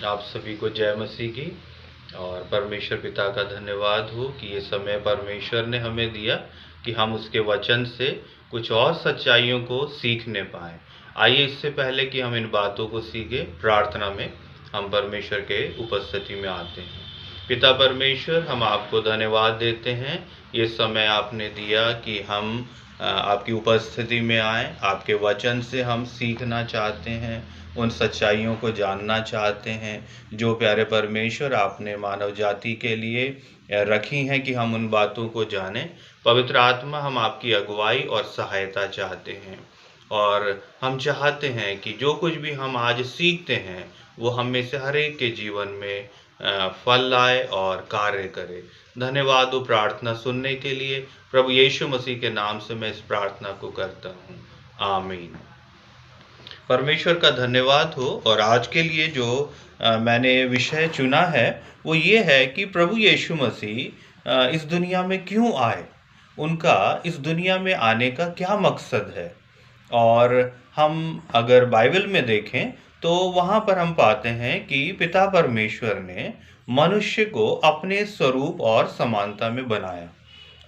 आप सभी को जय मसीह की। और परमेश्वर पिता का धन्यवाद हो कि ये समय परमेश्वर ने हमें दिया कि हम उसके वचन से कुछ और सच्चाइयों को सीखने पाएँ। आइए इससे पहले कि हम इन बातों को सीखें, प्रार्थना में हम परमेश्वर के उपस्थिति में आते हैं। पिता परमेश्वर, हम आपको धन्यवाद देते हैं, ये समय आपने दिया कि हम आपकी उपस्थिति में आएँ। आपके वचन से हम सीखना चाहते हैं, उन सच्चाइयों को जानना चाहते हैं जो प्यारे परमेश्वर आपने मानव जाति के लिए रखी हैं कि हम उन बातों को जानें। पवित्र आत्मा, हम आपकी अगुवाई और सहायता चाहते हैं और हम चाहते हैं कि जो कुछ भी हम आज सीखते हैं वो हम में से हर एक के जीवन में फल लाए और कार्य करे। धन्यवाद हो प्रार्थना सुनने के लिए। प्रभु यीशु मसीह के नाम से मैं इस प्रार्थना को करता हूँ, आमीन। परमेश्वर का धन्यवाद हो। और आज के लिए जो मैंने विषय चुना है वो ये है कि प्रभु यीशु मसीह इस दुनिया में क्यों आए, उनका इस दुनिया में आने का क्या मकसद है। और हम अगर बाइबल में देखें तो वहाँ पर हम पाते हैं कि पिता परमेश्वर ने मनुष्य को अपने स्वरूप और समानता में बनाया।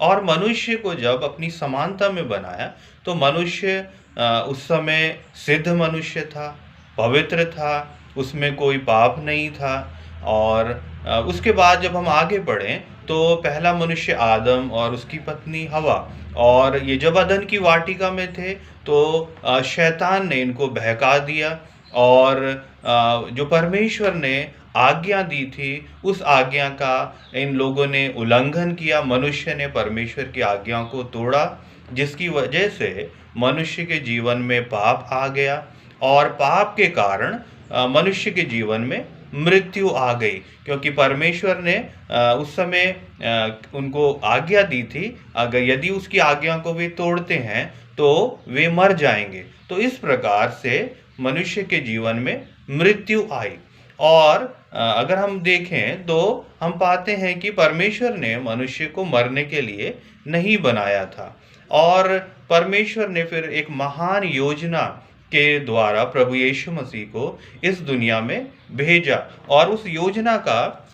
और मनुष्य को जब अपनी समानता में बनाया तो मनुष्य उस समय सिद्ध मनुष्य था, पवित्र था, उसमें कोई पाप नहीं था। और उसके बाद जब हम आगे बढ़ें तो पहला मनुष्य आदम और उसकी पत्नी हवा, और ये जब अदन की वाटिका में थे तो शैतान ने इनको बहका दिया और जो परमेश्वर ने आज्ञा दी थी उस आज्ञा का इन लोगों ने उल्लंघन किया। मनुष्य ने परमेश्वर की आज्ञा को तोड़ा, जिसकी वजह से मनुष्य के जीवन में पाप आ गया और पाप के कारण मनुष्य के जीवन में मृत्यु आ गई, क्योंकि परमेश्वर ने उस समय उनको आज्ञा दी थी, अगर यदि उसकी आज्ञा को वे तोड़ते हैं तो वे मर जाएंगे। तो इस प्रकार से मनुष्य के जीवन में मृत्यु आई। और अगर हम देखें तो हम पाते हैं कि परमेश्वर ने मनुष्य को मरने के लिए नहीं बनाया था, और परमेश्वर ने फिर एक महान योजना के द्वारा प्रभु यीशु मसीह को इस दुनिया में भेजा। और उस योजना का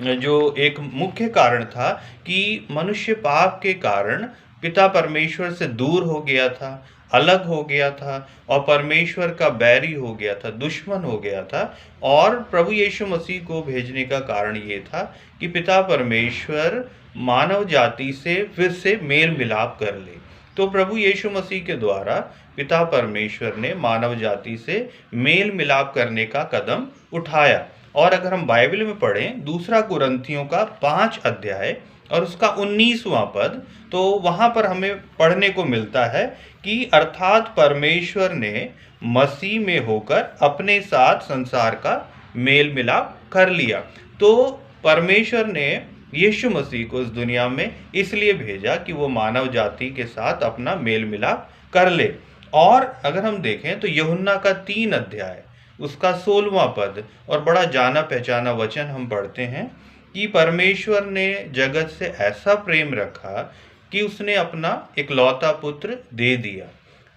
जो एक मुख्य कारण था कि मनुष्य पाप के कारण पिता परमेश्वर से दूर हो गया था, अलग हो गया था और परमेश्वर का बैरी हो गया था, दुश्मन हो गया था। और प्रभु यीशु मसीह को भेजने का कारण ये था कि पिता परमेश्वर मानव जाति से फिर से मेल मिलाप कर ले। तो प्रभु यीशु मसीह के द्वारा पिता परमेश्वर ने मानव जाति से मेल मिलाप करने का कदम उठाया। और अगर हम बाइबल में पढ़ें दूसरा कुरिन्थियों का 5 अध्याय और उसका 19वां पद, तो वहाँ पर हमें पढ़ने को मिलता है कि अर्थात परमेश्वर ने मसीह में होकर अपने साथ संसार का मेल मिलाप कर लिया। तो परमेश्वर ने यीशु मसीह को इस दुनिया में इसलिए भेजा कि वो मानव जाति के साथ अपना मेल मिलाप कर ले। और अगर हम देखें तो यूहन्ना का 3 अध्याय उसका 16वां पद और बड़ा जाना पहचाना वचन हम पढ़ते हैं कि परमेश्वर ने जगत से ऐसा प्रेम रखा कि उसने अपना इकलौता पुत्र दे दिया,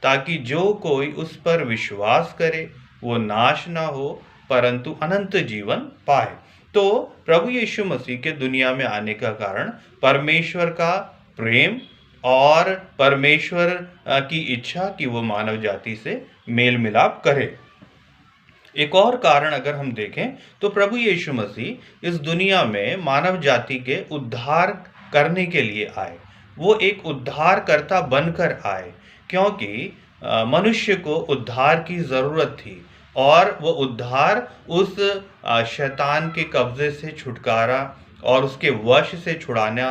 ताकि जो कोई उस पर विश्वास करे वो नाश ना हो परंतु अनंत जीवन पाए। तो प्रभु यीशु मसीह के दुनिया में आने का कारण परमेश्वर का प्रेम और परमेश्वर की इच्छा कि वो मानव जाति से मेल मिलाप करे। एक और कारण अगर हम देखें तो प्रभु यीशु मसीह इस दुनिया में मानव जाति के उद्धार करने के लिए आए। वो एक उद्धारकर्ता बनकर आए, क्योंकि मनुष्य को उद्धार की ज़रूरत थी और वो उद्धार उस शैतान के कब्जे से छुटकारा और उसके वश से छुड़ाना,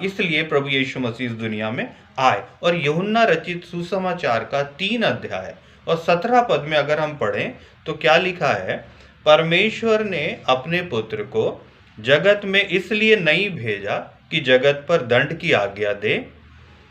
इसलिए प्रभु यीशु मसीह इस दुनिया में आए। और यूहन्ना रचित सुसमाचार का 3 अध्याय और 17 पद में अगर हम पढ़ें तो क्या लिखा है, परमेश्वर ने अपने पुत्र को जगत में इसलिए नहीं भेजा कि जगत पर दंड की आज्ञा दे,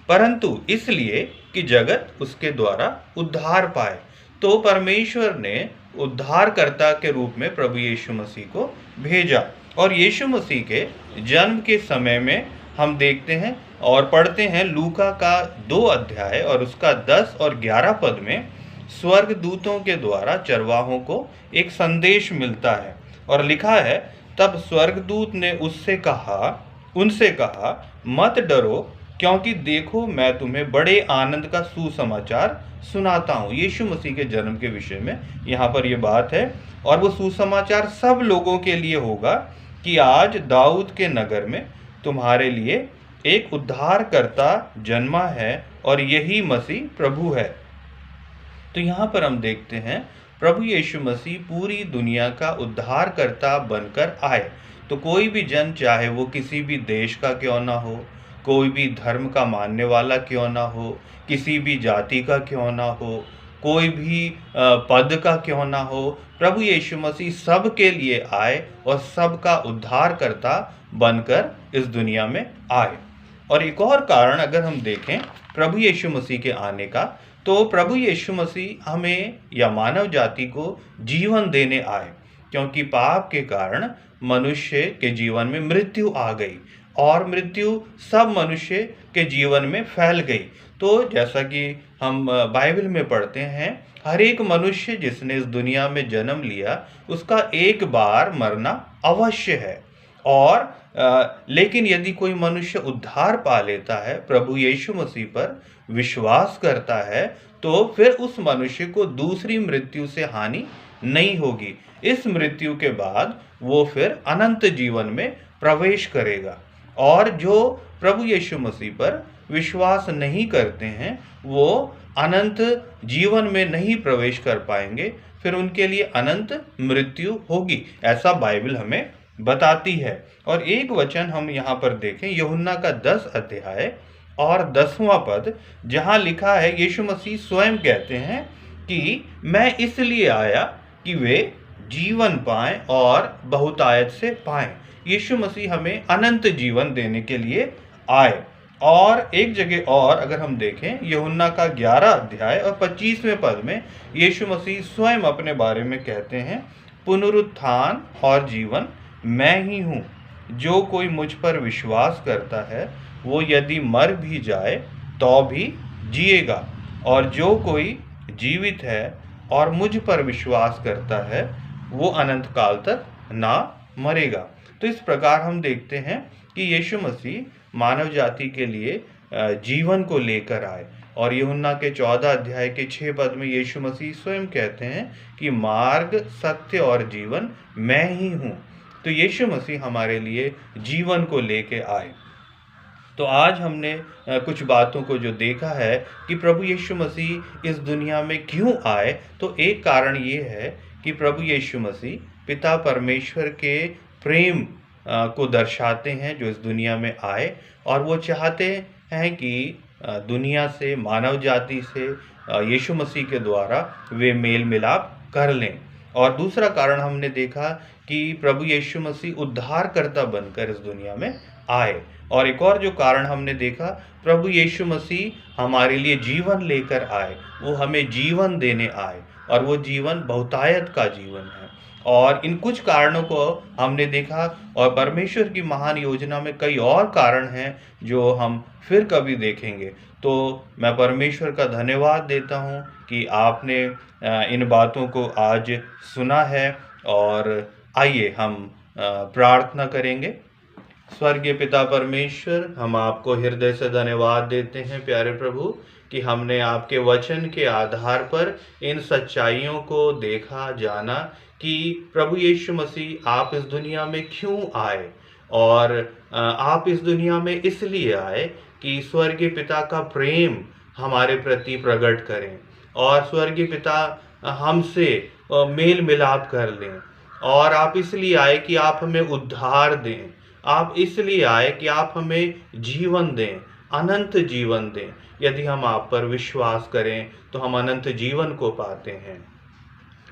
परंतु इसलिए कि जगत उसके द्वारा उद्धार पाए। तो परमेश्वर ने उद्धारकर्ता के रूप में प्रभु यीशु मसीह को भेजा। और यीशु मसीह के जन्म के समय में हम देखते हैं और पढ़ते हैं लूका का 2 अध्याय और उसका 10 और 11 पद में स्वर्गदूतों के द्वारा चरवाहों को एक संदेश मिलता है और लिखा है, तब स्वर्गदूत ने उनसे कहा, मत डरो, क्योंकि देखो मैं तुम्हें बड़े आनंद का सुसमाचार सुनाता हूँ। यीशु मसीह के जन्म के विषय में यहाँ पर ये बात है। और वो सुसमाचार सब लोगों के लिए होगा कि आज दाऊद के नगर में तुम्हारे लिए एक उद्धारकर्ता जन्मा है, और यही मसीह प्रभु है। तो यहाँ पर हम देखते हैं प्रभु यीशु मसीह पूरी दुनिया का उद्धारकर्ता बनकर आए। तो कोई भी जन, चाहे वो किसी भी देश का क्यों ना हो, कोई भी धर्म का मानने वाला क्यों ना हो, किसी भी जाति का क्यों ना हो, कोई भी पद का क्यों ना हो, प्रभु यीशु मसीह सब के लिए आए और सबका उद्धारकर्ता बनकर इस दुनिया में आए। और एक और कारण अगर हम देखें प्रभु यीशु मसीह के आने का, तो प्रभु यीशु मसीह हमें या मानव जाति को जीवन देने आए, क्योंकि पाप के कारण मनुष्य के जीवन में मृत्यु आ गई और मृत्यु सब मनुष्य के जीवन में फैल गई। तो जैसा कि हम बाइबल में पढ़ते हैं, हर एक मनुष्य जिसने इस दुनिया में जन्म लिया उसका एक बार मरना अवश्य है। और लेकिन यदि कोई मनुष्य उद्धार पा लेता है, प्रभु यीशु मसीह पर विश्वास करता है, तो फिर उस मनुष्य को दूसरी मृत्यु से हानि नहीं होगी। इस मृत्यु के बाद वो फिर अनंत जीवन में प्रवेश करेगा। और जो प्रभु यीशु मसीह पर विश्वास नहीं करते हैं, वो अनंत जीवन में नहीं प्रवेश कर पाएंगे, फिर उनके लिए अनंत मृत्यु होगी, ऐसा बाइबल हमें बताती है। और एक वचन हम यहाँ पर देखें, यूहन्ना का 10 अध्याय और 10वां पद, जहाँ लिखा है, यीशु मसीह स्वयं कहते हैं कि मैं इसलिए आया कि वे जीवन पाएं और बहुतायत से पाएं। यीशु मसीह हमें अनंत जीवन देने के लिए आए। और एक जगह और अगर हम देखें, यूहन्ना का 11 अध्याय और 25वें पद में यीशु मसीह स्वयं अपने बारे में कहते हैं, पुनरुत्थान और जीवन मैं ही हूँ। जो कोई मुझ पर विश्वास करता है वो यदि मर भी जाए तो भी जिएगा, और जो कोई जीवित है और मुझ पर विश्वास करता है वो अनंत काल तक ना मरेगा। तो इस प्रकार हम देखते हैं कि यीशु मसीह मानव जाति के लिए जीवन को लेकर आए। और यूहन्ना के 14 अध्याय के 6 पद में यीशु मसीह स्वयं कहते हैं कि मार्ग, सत्य और जीवन मैं ही हूँ। तो यीशु मसीह हमारे लिए जीवन को लेके आए। तो आज हमने कुछ बातों को जो देखा है कि प्रभु यीशु मसीह इस दुनिया में क्यों आए, तो एक कारण ये है कि प्रभु यीशु मसीह पिता परमेश्वर के प्रेम को दर्शाते हैं, जो इस दुनिया में आए, और वो चाहते हैं कि दुनिया से, मानव जाति से यीशु मसीह के द्वारा वे मेल मिलाप कर लें। और दूसरा कारण हमने देखा कि प्रभु यीशु मसीह उद्धारकर्ता बनकर इस दुनिया में आए। और एक और जो कारण हमने देखा, प्रभु यीशु मसीह हमारे लिए जीवन लेकर आए, वो हमें जीवन देने आए, और वो जीवन बहुतायत का जीवन है। और इन कुछ कारणों को हमने देखा, और परमेश्वर की महान योजना में कई और कारण हैं जो हम फिर कभी देखेंगे। तो मैं परमेश्वर का धन्यवाद देता हूँ कि आपने इन बातों को आज सुना है। और आइए हम प्रार्थना करेंगे। स्वर्गीय पिता परमेश्वर, हम आपको हृदय से धन्यवाद देते हैं प्यारे प्रभु, कि हमने आपके वचन के आधार पर इन सच्चाइयों को देखा, जाना कि प्रभु यीशु मसीह आप इस दुनिया में क्यों आए। और आप इस दुनिया में इसलिए आए कि स्वर्गीय पिता का प्रेम हमारे प्रति प्रकट करें, और स्वर्गीय पिता हमसे मेल मिलाप कर लें। और आप इसलिए आए कि आप हमें उद्धार दें, आप इसलिए आए कि आप हमें जीवन दें, अनंत जीवन दें। यदि हम आप पर विश्वास करें तो हम अनंत जीवन को पाते हैं।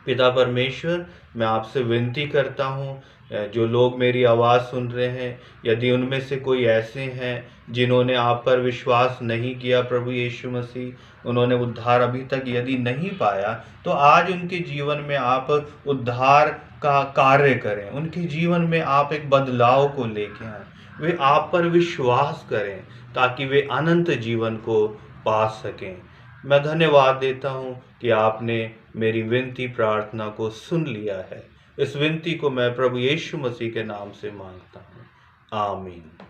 पिता परमेश्वर, मैं आपसे विनती करता हूँ, जो लोग मेरी आवाज़ सुन रहे हैं, यदि उनमें से कोई ऐसे हैं जिन्होंने आप पर विश्वास नहीं किया प्रभु यीशु मसीह, उन्होंने उद्धार अभी तक यदि नहीं पाया, तो आज उनके जीवन में आप उद्धार का कार्य करें, उनके जीवन में आप एक बदलाव को लेके आएं, वे आप पर विश्वास करें ताकि वे अनंत जीवन को पा सकें। मैं धन्यवाद देता हूँ कि आपने मेरी विनती प्रार्थना को सुन लिया है। इस विनती को मैं प्रभु यीशु मसीह के नाम से मांगता हूँ, आमीन।